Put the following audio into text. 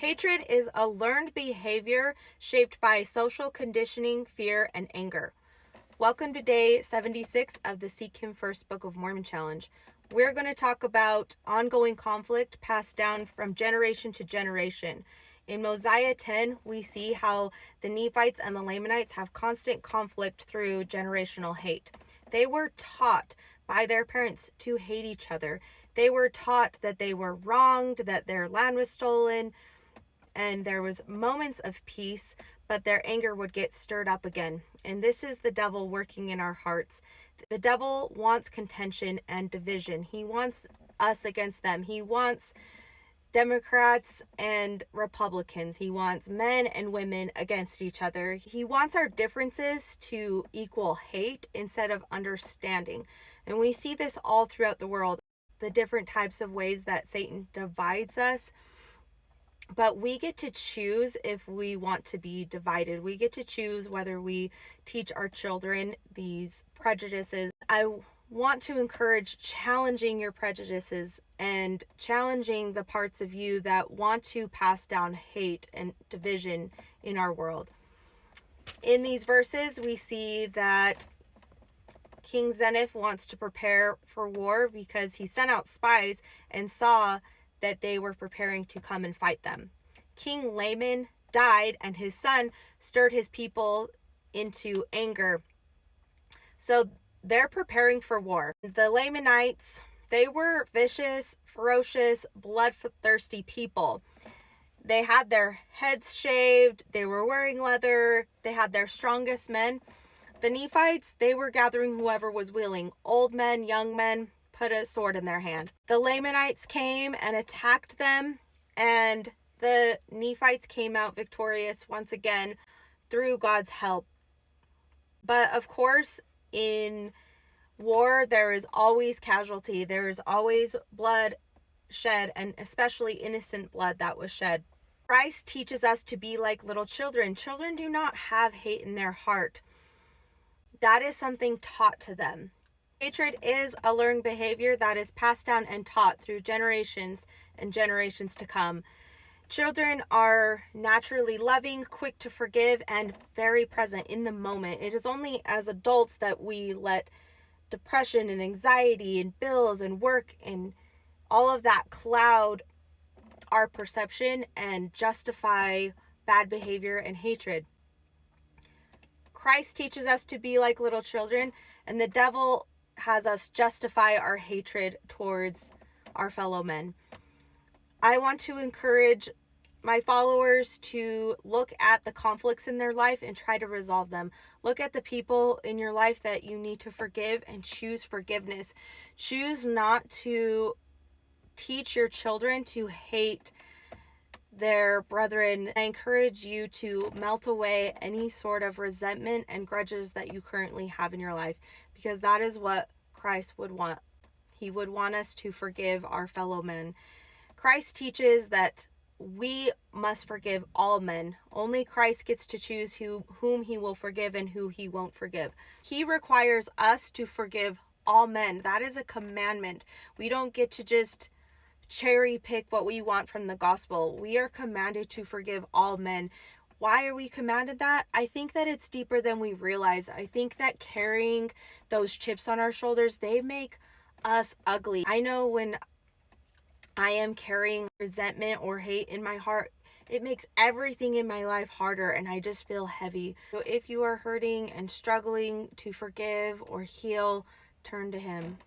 Hatred is a learned behavior shaped by social conditioning, fear, and anger. Welcome to day 76 of the Seek Him First Book of Mormon Challenge. We're going to talk about ongoing conflict passed down from generation to generation. In Mosiah 10, we see how the Nephites and the Lamanites have constant conflict through generational hate. They were taught by their parents to hate each other. They were taught that they were wronged, that their land was stolen, and there was moments of peace, but their anger would get stirred up again. And this is the devil working in our hearts. The devil wants contention and division. He wants us against them. He wants Democrats and Republicans. He wants men and women against each other. He wants our differences to equal hate instead of understanding. And we see this all throughout the world, the different types of ways that Satan divides us. But we get to choose if we want to be divided. We get to choose whether we teach our children these prejudices. I want to encourage challenging your prejudices and challenging the parts of you that want to pass down hate and division in our world. In these verses, we see that King Zeniff wants to prepare for war because he sent out spies and saw that they were preparing to come and fight them. King Laman died, and his son stirred his people into anger. So they're preparing for war. The Lamanites, they were vicious, ferocious, bloodthirsty people. They had their heads shaved, they were wearing leather, they had their strongest men. The Nephites, they were gathering whoever was willing, old men, young men, put a sword in their hand. The Lamanites came and attacked them, and the Nephites came out victorious once again through God's help. But of course, in war, there is always casualty. There is always blood shed, and especially innocent blood that was shed. Christ teaches us to be like little children. Children do not have hate in their heart. That is something taught to them. Hatred is a learned behavior that is passed down and taught through generations and generations to come. Children are naturally loving, quick to forgive, and very present in the moment. It is only as adults that we let depression and anxiety and bills and work and all of that cloud our perception and justify bad behavior and hatred. Christ teaches us to be like little children, and the devil has us justify our hatred towards our fellow men. I want to encourage my followers to look at the conflicts in their life and try to resolve them. Look at the people in your life that you need to forgive and choose forgiveness. Choose not to teach your children to hate their brethren. I encourage you to melt away any sort of resentment and grudges that you currently have in your life, because that is what Christ would want. He would want us to forgive our fellow men. Christ teaches that we must forgive all men. Only Christ gets to choose whom he will forgive and who he won't forgive. He requires us to forgive all men. That is a commandment. We don't get to just cherry pick what we want from the gospel. We are commanded to forgive all men. Why are we commanded that? I think that it's deeper than we realize. I think that carrying those chips on our shoulders, they make us ugly. I know when I am carrying resentment or hate in my heart, it makes everything in my life harder, and I just feel heavy. So if you are hurting and struggling to forgive or heal, turn to him.